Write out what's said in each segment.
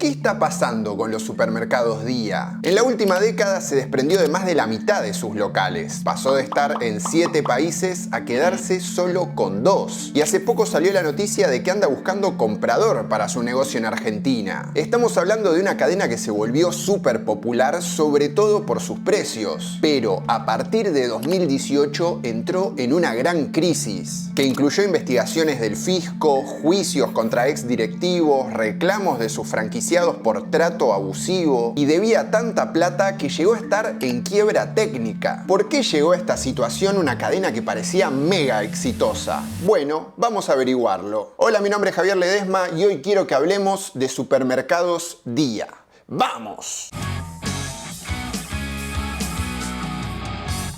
¿Qué está pasando con los supermercados Día? En la última década se desprendió de más de la mitad de sus locales. Pasó de estar en 7 países a quedarse solo con 2. Y hace poco salió la noticia de que anda buscando comprador para su negocio en Argentina. Estamos hablando de una cadena que se volvió súper popular, sobre todo por sus precios. Pero a partir de 2018 entró en una gran crisis, que incluyó investigaciones del fisco, juicios contra ex directivos, reclamos de sus franquiciados por trato abusivo, y debía tanta plata que llegó a estar en quiebra técnica. ¿Por qué llegó a esta situación una cadena que parecía mega exitosa? Bueno, vamos a averiguarlo. Hola, mi nombre es Javier Ledesma y hoy quiero que hablemos de supermercados Día. ¡Vamos!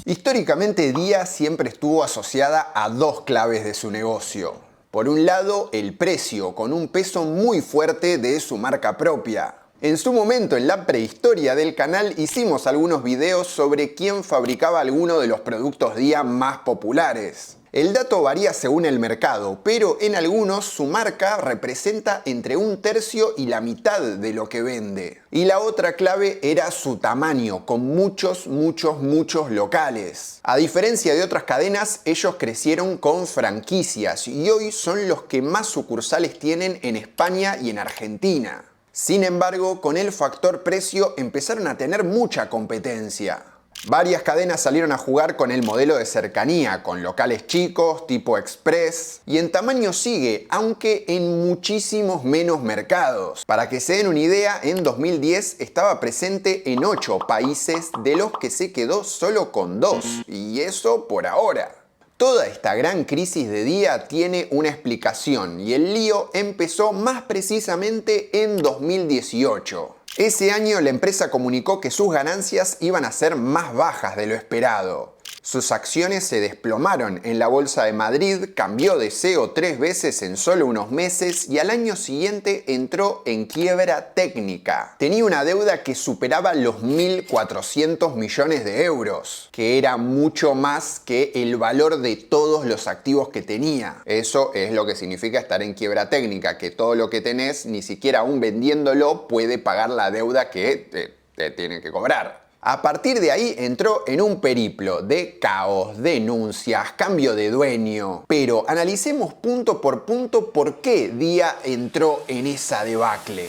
Históricamente Día siempre estuvo asociada a dos claves de su negocio. Por un lado, el precio, con un peso muy fuerte de su marca propia. En su momento, en la prehistoria del canal, hicimos algunos videos sobre quién fabricaba alguno de los productos Día más populares. El dato varía según el mercado, pero en algunos su marca representa entre 1/3 y la mitad de lo que vende. Y la otra clave era su tamaño, con muchos locales. A diferencia de otras cadenas, ellos crecieron con franquicias y hoy son los que más sucursales tienen en España y en Argentina. Sin embargo, con el factor precio empezaron a tener mucha competencia. Varias cadenas salieron a jugar con el modelo de cercanía, con locales chicos, tipo express, y en tamaño sigue, aunque en muchísimos menos mercados. Para que se den una idea, en 2010 estaba presente en 8 países, de los que se quedó solo con 2, y eso por ahora. Toda esta gran crisis de Día tiene una explicación, y el lío empezó más precisamente en 2018. Ese año la empresa comunicó que sus ganancias iban a ser más bajas de lo esperado. Sus acciones se desplomaron en la Bolsa de Madrid, cambió de CEO 3 veces en solo unos meses y al año siguiente entró en quiebra técnica. Tenía una deuda que superaba los 1.400 millones de euros, que era mucho más que el valor de todos los activos que tenía. Eso es lo que significa estar en quiebra técnica, que todo lo que tenés, ni siquiera aún vendiéndolo, puede pagar la deuda que te tienen que cobrar. A partir de ahí entró en un periplo de caos, denuncias, cambio de dueño. Pero analicemos punto por punto por qué Día entró en esa debacle.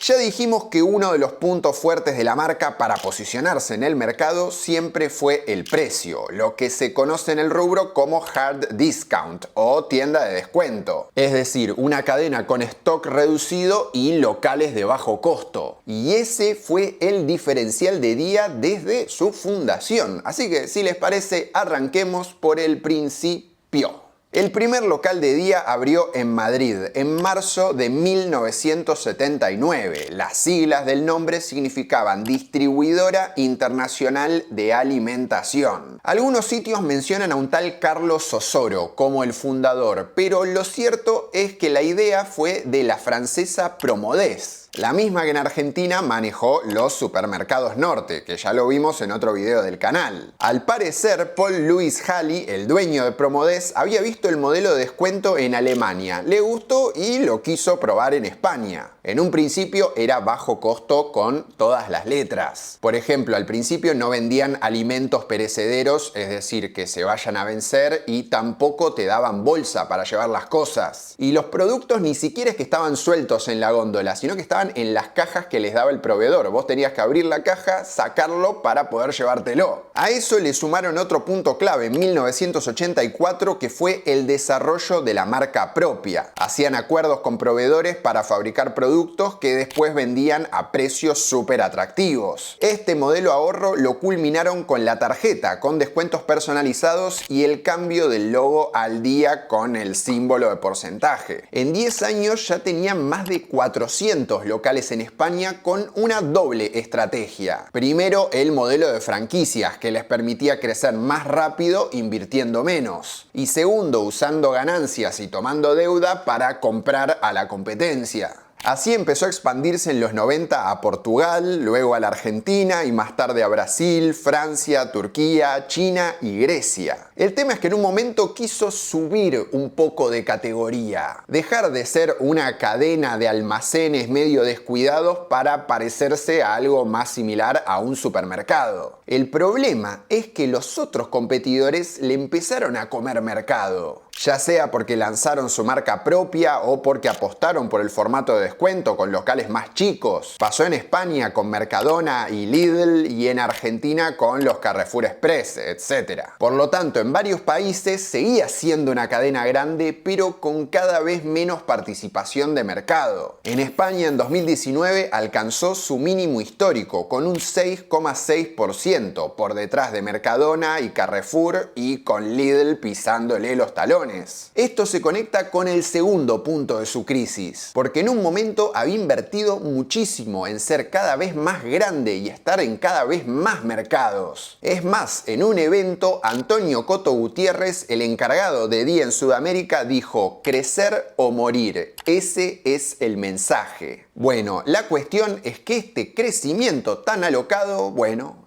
Ya dijimos que uno de los puntos fuertes de la marca para posicionarse en el mercado siempre fue el precio, lo que se conoce en el rubro como hard discount o tienda de descuento. Es decir, una cadena con stock reducido y locales de bajo costo. Y ese fue el diferencial de Día desde su fundación. Así que, si les parece, arranquemos por el principio. El primer local de Día abrió en Madrid en marzo de 1979. Las siglas del nombre significaban Distribuidora Internacional de Alimentación. Algunos sitios mencionan a un tal Carlos Osoro como el fundador, pero lo cierto es que la idea fue de la francesa Promodés, la misma que en Argentina manejó los supermercados Norte, que ya lo vimos en otro video del canal. Al parecer, Paul-Louis Halley, el dueño de Promodés, había visto el modelo de descuento en Alemania, le gustó y lo quiso probar en España. En un principio era bajo costo con todas las letras. Por ejemplo, al principio no vendían alimentos perecederos, es decir, que se vayan a vencer, y tampoco te daban bolsa para llevar las cosas. Y los productos ni siquiera es que estaban sueltos en la góndola, sino que estaban en las cajas que les daba el proveedor. Vos tenías que abrir la caja, sacarlo para poder llevártelo. A eso le sumaron otro punto clave en 1984, que fue el desarrollo de la marca propia. Hacían acuerdos con proveedores para fabricar productos que después vendían a precios súper atractivos. Este modelo ahorro lo culminaron con la tarjeta, con descuentos personalizados y el cambio del logo al Día con el símbolo de porcentaje. En 10 años ya tenían más de 400 locales en España con una doble estrategia. Primero, el modelo de franquicias, que les permitía crecer más rápido invirtiendo menos. Y segundo, usando ganancias y tomando deuda para comprar a la competencia. Así empezó a expandirse en los 90 a Portugal, luego a la Argentina y más tarde a Brasil, Francia, Turquía, China y Grecia. El tema es que en un momento quiso subir un poco de categoría, dejar de ser una cadena de almacenes medio descuidados para parecerse a algo más similar a un supermercado. El problema es que los otros competidores le empezaron a comer mercado, ya sea porque lanzaron su marca propia o porque apostaron por el formato de descuento con locales más chicos. Pasó en España con Mercadona y Lidl y en Argentina con los Carrefour Express, etc. Por lo tanto, en varios países seguía siendo una cadena grande, pero con cada vez menos participación de mercado. En España en 2019 alcanzó su mínimo histórico con un 6,6% por detrás de Mercadona y Carrefour y con Lidl pisándole los talones. Esto se conecta con el segundo punto de su crisis, porque en un momento había invertido muchísimo en ser cada vez más grande y estar en cada vez más mercados. Es más, en un evento, Antonio Coto Gutiérrez, el encargado de Día en Sudamérica, dijo: crecer o morir, ese es el mensaje. Bueno, la cuestión es que este crecimiento tan alocado,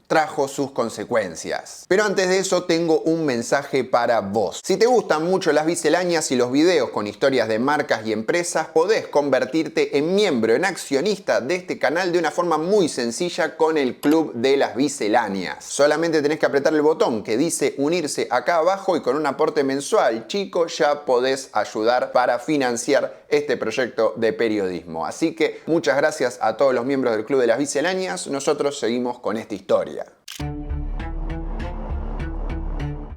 trajo sus consecuencias. Pero antes de eso tengo un mensaje para vos. Si te gustan mucho las misceláneas y los videos con historias de marcas y empresas, podés convertirte en miembro, en accionista de este canal de una forma muy sencilla con el Club de las Misceláneas. Solamente tenés que apretar el botón que dice unirse acá abajo y con un aporte mensual, chico, ya podés ayudar para financiar este proyecto de periodismo. Así que muchas gracias a todos los miembros del Club de las Misceláneas. Nosotros seguimos con esta historia.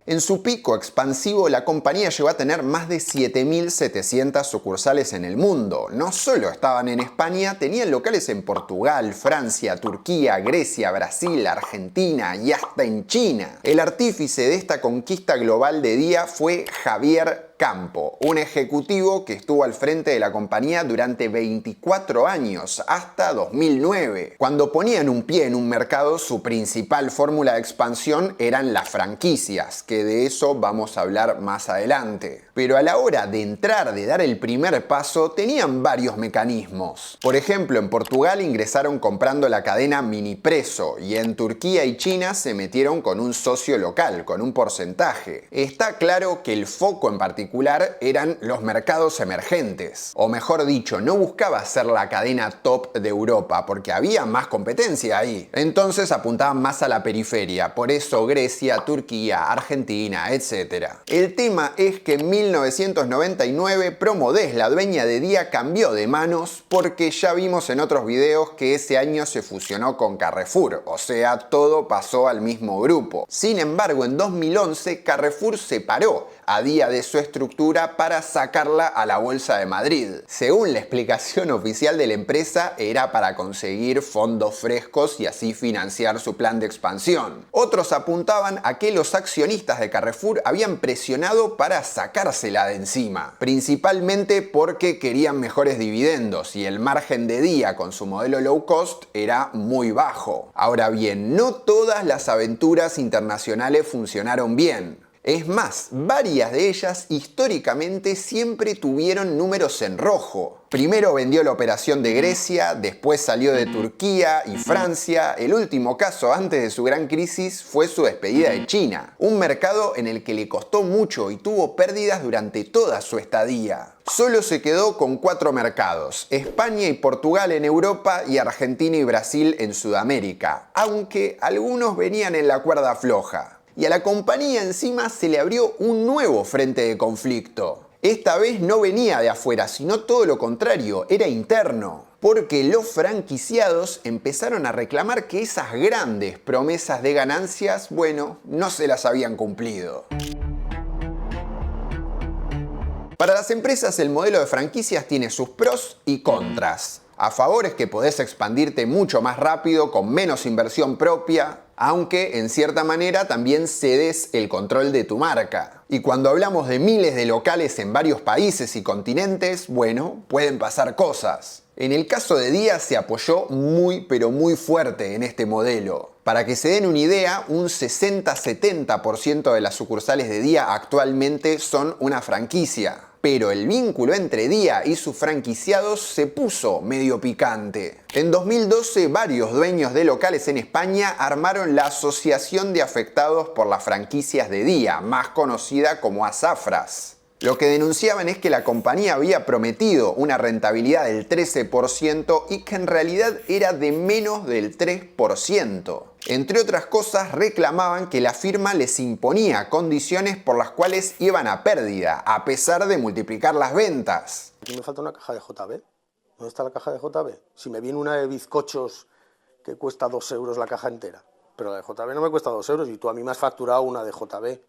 En su pico expansivo, la compañía llegó a tener más de 7.700 sucursales en el mundo. No solo estaban en España, tenían locales en Portugal, Francia, Turquía, Grecia, Brasil, Argentina y hasta en China. El artífice de esta conquista global de Día fue Javier Campo, un ejecutivo que estuvo al frente de la compañía durante 24 años, hasta 2009. Cuando ponían un pie en un mercado, su principal fórmula de expansión eran las franquicias, que de eso vamos a hablar más adelante. Pero a la hora de entrar, de dar el primer paso, tenían varios mecanismos. Por ejemplo, en Portugal ingresaron comprando la cadena Minipreso y en Turquía y China se metieron con un socio local, con un porcentaje. Está claro que el foco en particular eran los mercados emergentes. O mejor dicho, no buscaba ser la cadena top de Europa, porque había más competencia ahí. Entonces apuntaban más a la periferia, por eso Grecia, Turquía, Argentina, etc. El tema es que en 1999 Promodés, la dueña de Día, cambió de manos porque ya vimos en otros videos que ese año se fusionó con Carrefour, o sea, todo pasó al mismo grupo. Sin embargo, en 2011 Carrefour separó a Día de su estructura para sacarla a la Bolsa de Madrid. Según la explicación oficial de la empresa, era para conseguir fondos frescos y así financiar su plan de expansión. Otros apuntaban a que los accionistas de Carrefour habían presionado para sacársela de encima, principalmente porque querían mejores dividendos y el margen de Día con su modelo low cost era muy bajo. Ahora bien, no todas las aventuras internacionales funcionaron bien. Es más, varias de ellas históricamente siempre tuvieron números en rojo. Primero vendió la operación de Grecia, después salió de Turquía y Francia. El último caso antes de su gran crisis fue su despedida de China, un mercado en el que le costó mucho y tuvo pérdidas durante toda su estadía. Solo se quedó con 4 mercados: España y Portugal en Europa y Argentina y Brasil en Sudamérica, aunque algunos venían en la cuerda floja. Y a la compañía encima se le abrió un nuevo frente de conflicto. Esta vez no venía de afuera, sino todo lo contrario, era interno. Porque los franquiciados empezaron a reclamar que esas grandes promesas de ganancias, no se las habían cumplido. Para las empresas el modelo de franquicias tiene sus pros y contras. A favor es que podés expandirte mucho más rápido con menos inversión propia, aunque en cierta manera también cedes el control de tu marca. Y cuando hablamos de miles de locales en varios países y continentes, pueden pasar cosas. En el caso de Día se apoyó muy fuerte en este modelo. Para que se den una idea, un 60-70% de las sucursales de Día actualmente son una franquicia. Pero el vínculo entre Dia y sus franquiciados se puso medio picante. En 2012, varios dueños de locales en España armaron la Asociación de Afectados por las Franquicias de Dia, más conocida como ASAFRAS. Lo que denunciaban es que la compañía había prometido una rentabilidad del 13% y que en realidad era de menos del 3%. Entre otras cosas, reclamaban que la firma les imponía condiciones por las cuales iban a pérdida, a pesar de multiplicar las ventas. Aquí me falta una caja de JB. ¿Dónde está la caja de JB? Si me viene una de bizcochos que cuesta 2 euros la caja entera, pero la de JB no me cuesta 2 euros y tú a mí me has facturado una de JB.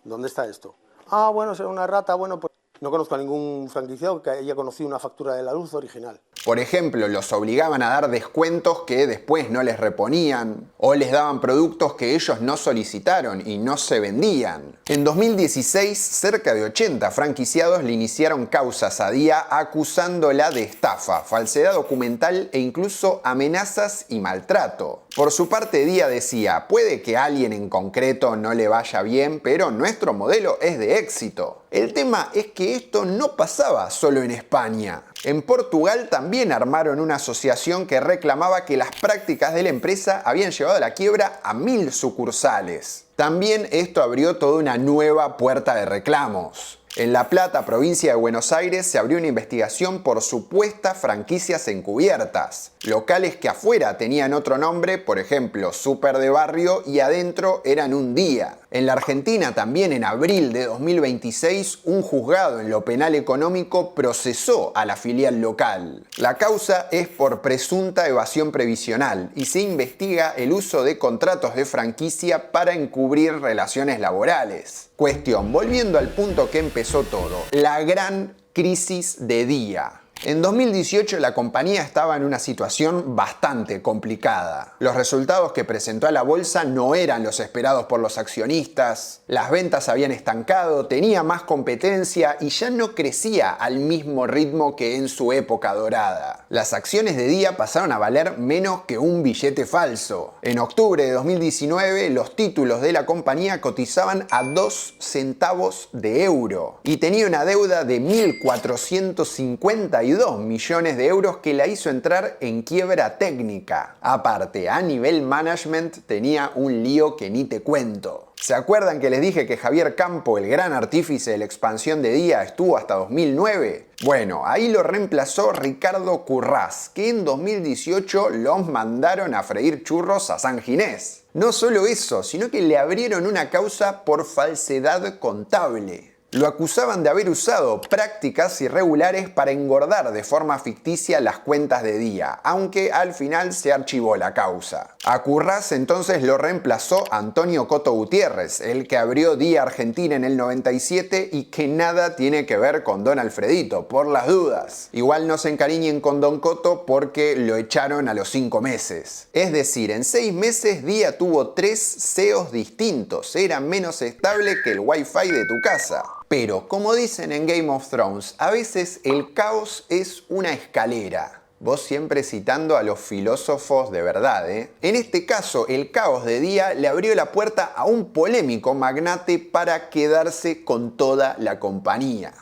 ¿Dónde está esto? Ah, bueno, será una rata, bueno, pues no conozco a ningún franquiciado que haya conocido una factura de la luz original. Por ejemplo, los obligaban a dar descuentos que después no les reponían, o les daban productos que ellos no solicitaron y no se vendían. En 2016, cerca de 80 franquiciados le iniciaron causas a Dia acusándola de estafa, falsedad documental e incluso amenazas y maltrato. Por su parte, Dia decía, puede que a alguien en concreto no le vaya bien, pero nuestro modelo es de éxito. El tema es que esto no pasaba solo en España. En Portugal también armaron una asociación que reclamaba que las prácticas de la empresa habían llevado a la quiebra a 1000 sucursales. También esto abrió toda una nueva puerta de reclamos. En La Plata, provincia de Buenos Aires, se abrió una investigación por supuestas franquicias encubiertas. Locales que afuera tenían otro nombre, por ejemplo, Súper de Barrio, y adentro eran un Dia. En la Argentina, también en abril de 2026, un juzgado en lo penal económico procesó a la filial local. La causa es por presunta evasión previsional y se investiga el uso de contratos de franquicia para encubrir relaciones laborales. Cuestión, volviendo al punto que empezó todo, la gran crisis de Dia. En 2018 la compañía estaba en una situación bastante complicada. Los resultados que presentó a la bolsa no eran los esperados por los accionistas, las ventas habían estancado, tenía más competencia y ya no crecía al mismo ritmo que en su época dorada. Las acciones de Dia pasaron a valer menos que un billete falso. En octubre de 2019 los títulos de la compañía cotizaban a 2 centavos de euro y tenía una deuda de 1.452 millones de euros que la hizo entrar en quiebra técnica. Aparte, a nivel management tenía un lío que ni te cuento. ¿Se acuerdan que les dije que Javier Campo, el gran artífice de la expansión de Dia, estuvo hasta 2009? Bueno, ahí lo reemplazó Ricardo Currás, que en 2018 los mandaron a freír churros a San Ginés. No solo eso, sino que le abrieron una causa por falsedad contable. Lo acusaban de haber usado prácticas irregulares para engordar de forma ficticia las cuentas de Dia, aunque al final se archivó la causa. A Currás entonces lo reemplazó Antonio Coto Gutiérrez, el que abrió Dia Argentina en el 97 y que nada tiene que ver con Don Alfredito, por las dudas. Igual no se encariñen con Don Coto porque lo echaron a los 5 meses. Es decir, en 6 meses Dia tuvo 3 CEOs distintos, era menos estable que el Wi-Fi de tu casa. Pero, como dicen en Game of Thrones, a veces el caos es una escalera. Vos siempre citando a los filósofos de verdad, ¿eh? En este caso, el caos de Dia le abrió la puerta a un polémico magnate para quedarse con toda la compañía.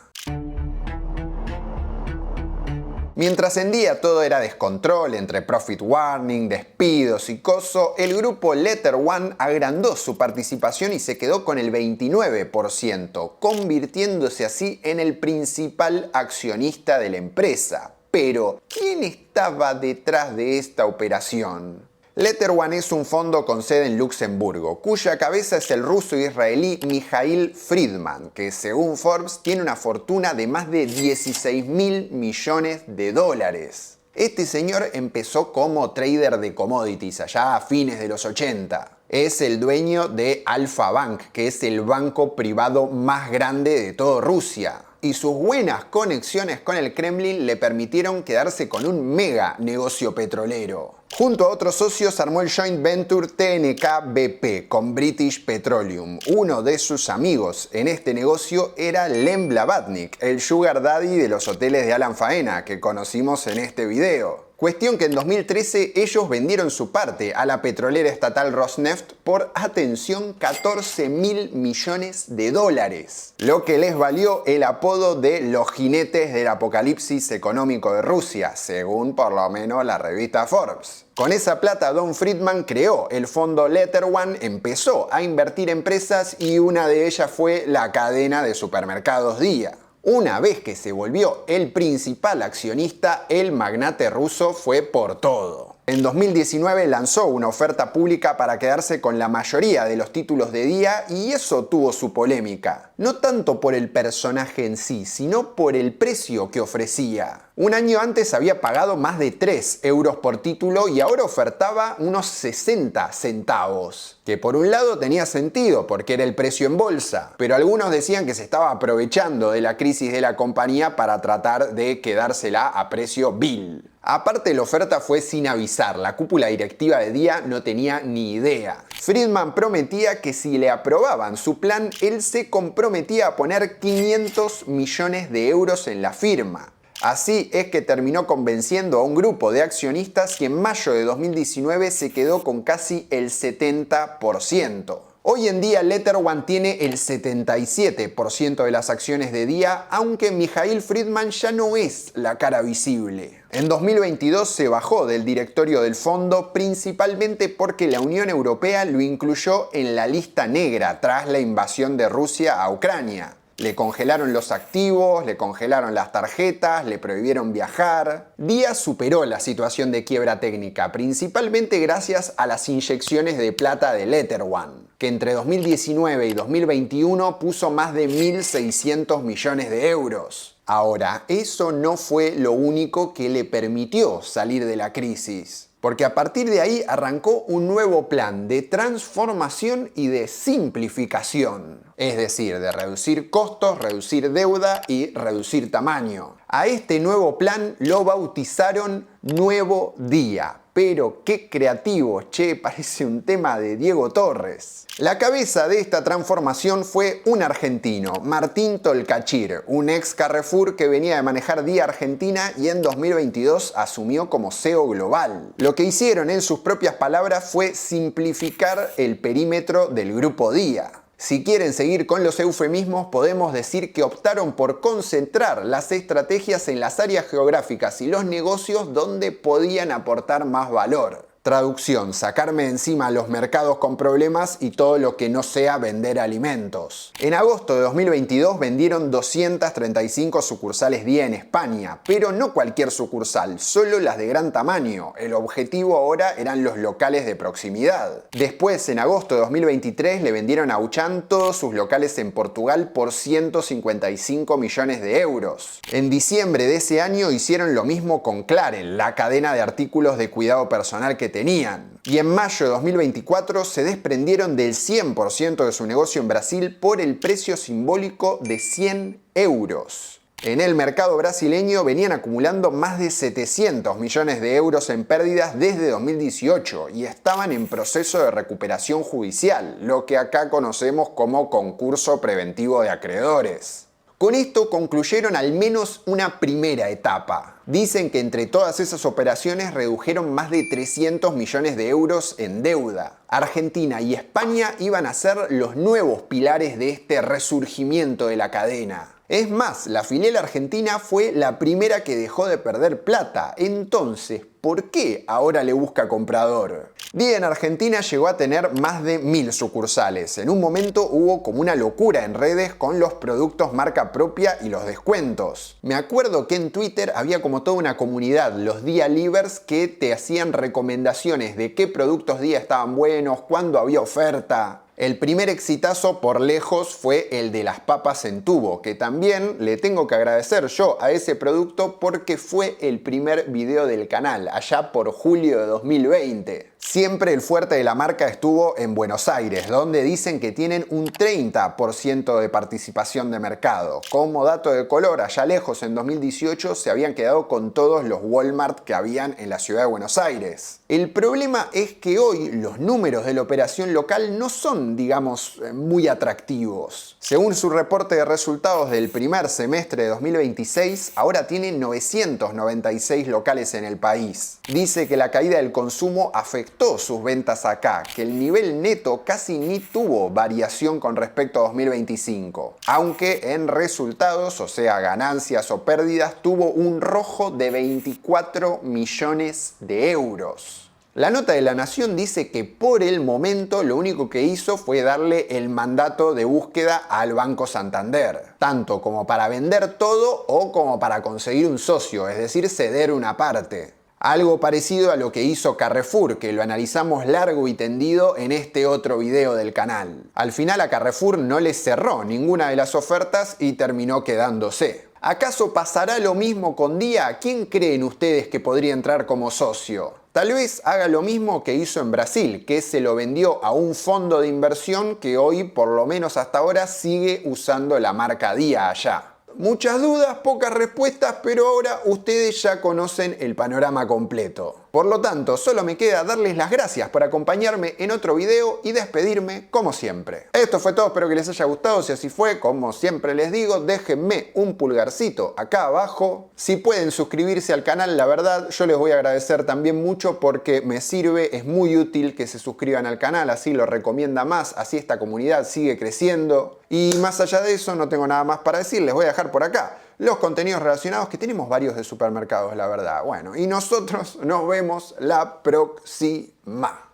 Mientras en Dia todo era descontrol entre profit warning, despidos y coso, el grupo Letter One agrandó su participación y se quedó con el 29%, convirtiéndose así en el principal accionista de la empresa. Pero, ¿quién estaba detrás de esta operación? Letter One es un fondo con sede en Luxemburgo, cuya cabeza es el ruso-israelí Mijail Friedman, que según Forbes tiene una fortuna de más de 16.000 millones de dólares. Este señor empezó como trader de commodities allá a fines de los 80. Es el dueño de Alfa Bank, que es el banco privado más grande de toda Rusia. Y sus buenas conexiones con el Kremlin le permitieron quedarse con un mega negocio petrolero. Junto a otros socios armó el joint venture TNK-BP con British Petroleum. Uno de sus amigos en este negocio era Lem Blavatnik, el sugar daddy de los hoteles de Alan Faena que conocimos en este video. Cuestión que en 2013 ellos vendieron su parte a la petrolera estatal Rosneft por, atención, 14.000 millones de dólares, lo que les valió el apodo de los jinetes del apocalipsis económico de Rusia, según por lo menos la revista Forbes. Con esa plata, Don Friedman creó el fondo LetterOne, empezó a invertir en empresas y una de ellas fue la cadena de supermercados Dia. Una vez que se volvió el principal accionista, el magnate ruso fue por todo. En 2019 lanzó una oferta pública para quedarse con la mayoría de los títulos de Dia y eso tuvo su polémica. No tanto por el personaje en sí, sino por el precio que ofrecía. Un año antes había pagado más de 3 euros por título y ahora ofertaba unos 60 centavos. Que por un lado tenía sentido porque era el precio en bolsa, pero algunos decían que se estaba aprovechando de la crisis de la compañía para tratar de quedársela a precio vil. Aparte, la oferta fue sin avisar, la cúpula directiva de Dia no tenía ni idea. Friedman prometía que si le aprobaban su plan, él se comprometía a poner 500 millones de euros en la firma. Así es que terminó convenciendo a un grupo de accionistas y en mayo de 2019 se quedó con casi el 70%. Hoy en día LetterOne tiene el 77% de las acciones de Dia, aunque Mikhail Friedman ya no es la cara visible. En 2022 se bajó del directorio del fondo principalmente porque la Unión Europea lo incluyó en la lista negra tras la invasión de Rusia a Ucrania. Le congelaron los activos, le congelaron las tarjetas, le prohibieron viajar. Dia superó la situación de quiebra técnica, principalmente gracias a las inyecciones de plata de LetterOne, que entre 2019 y 2021 puso más de 1.600 millones de euros. Ahora, eso no fue lo único que le permitió salir de la crisis. Porque a partir de ahí arrancó un nuevo plan de transformación y de simplificación. Es decir, de reducir costos, reducir deuda y reducir tamaño. A este nuevo plan lo bautizaron Nuevo Dia. Pero qué creativo, che, parece un tema de Diego Torres. La cabeza de esta transformación fue un argentino, Martín Tolcachir, un ex Carrefour que venía de manejar Dia Argentina y en 2022 asumió como CEO global. Lo que hicieron, en sus propias palabras, fue simplificar el perímetro del grupo Dia. Si quieren seguir con los eufemismos, podemos decir que optaron por concentrar las estrategias en las áreas geográficas y los negocios donde podían aportar más valor. Traducción: sacarme de encima los mercados con problemas y todo lo que no sea vender alimentos. En agosto de 2022 vendieron 235 sucursales Dia en España, pero no cualquier sucursal, solo las de gran tamaño. El objetivo ahora eran los locales de proximidad. Después, en agosto de 2023, le vendieron a Auchan todos sus locales en Portugal por 155 millones de euros. En diciembre de ese año hicieron lo mismo con Clarel, la cadena de artículos de cuidado personal que tenían. Y en mayo de 2024 se desprendieron del 100% de su negocio en Brasil por el precio simbólico de 100 euros. En el mercado brasileño venían acumulando más de 700 millones de euros en pérdidas desde 2018 y estaban en proceso de recuperación judicial, lo que acá conocemos como concurso preventivo de acreedores. Con esto concluyeron al menos una primera etapa. Dicen que entre todas esas operaciones redujeron más de 300 millones de euros en deuda. Argentina y España iban a ser los nuevos pilares de este resurgimiento de la cadena. Es más, la filial argentina fue la primera que dejó de perder plata. Entonces, ¿por qué ahora le busca comprador? Dia en Argentina llegó a tener más de 1000 sucursales. En un momento hubo como una locura en redes con los productos marca propia y los descuentos. Me acuerdo que en Twitter había como toda una comunidad, los Dia Livers, que te hacían recomendaciones de qué productos Dia estaban buenos, cuándo había oferta. El primer exitazo por lejos fue el de las papas en tubo, que también le tengo que agradecer yo a ese producto porque fue el primer video del canal, allá por julio de 2020. Siempre el fuerte de la marca estuvo en Buenos Aires, donde dicen que tienen un 30% de participación de mercado. Como dato de color, allá lejos en 2018 se habían quedado con todos los Walmart que habían en la ciudad de Buenos Aires. El problema es que hoy los números de la operación local no son, digamos, muy atractivos. Según su reporte de resultados del primer semestre de 2026, ahora tiene 996 locales en el país. Dice que la caída del consumo afectó sus ventas acá, que el nivel neto casi ni tuvo variación con respecto a 2025, aunque en resultados, o sea ganancias o pérdidas, tuvo un rojo de 24 millones de euros. La nota de La Nación dice que por el momento lo único que hizo fue darle el mandato de búsqueda al Banco Santander, tanto como para vender todo o como para conseguir un socio, es decir, ceder una parte. Algo parecido a lo que hizo Carrefour, que lo analizamos largo y tendido en este otro video del canal. Al final a Carrefour no le cerró ninguna de las ofertas y terminó quedándose. ¿Acaso pasará lo mismo con Dia? ¿Quién creen ustedes que podría entrar como socio? Tal vez haga lo mismo que hizo en Brasil, que se lo vendió a un fondo de inversión que hoy, por lo menos hasta ahora, sigue usando la marca Dia allá. Muchas dudas, pocas respuestas, pero ahora ustedes ya conocen el panorama completo. Por lo tanto, solo me queda darles las gracias por acompañarme en otro video y despedirme como siempre. Esto fue todo, espero que les haya gustado. Si así fue, como siempre les digo, déjenme un pulgarcito acá abajo. Si pueden suscribirse al canal, la verdad, yo les voy a agradecer también mucho porque me sirve, es muy útil que se suscriban al canal, así lo recomienda más, así esta comunidad sigue creciendo. Y más allá de eso, no tengo nada más para decir, les voy a dejar por acá los contenidos relacionados, que tenemos varios de supermercados, la verdad. Bueno, y nosotros nos vemos la próxima.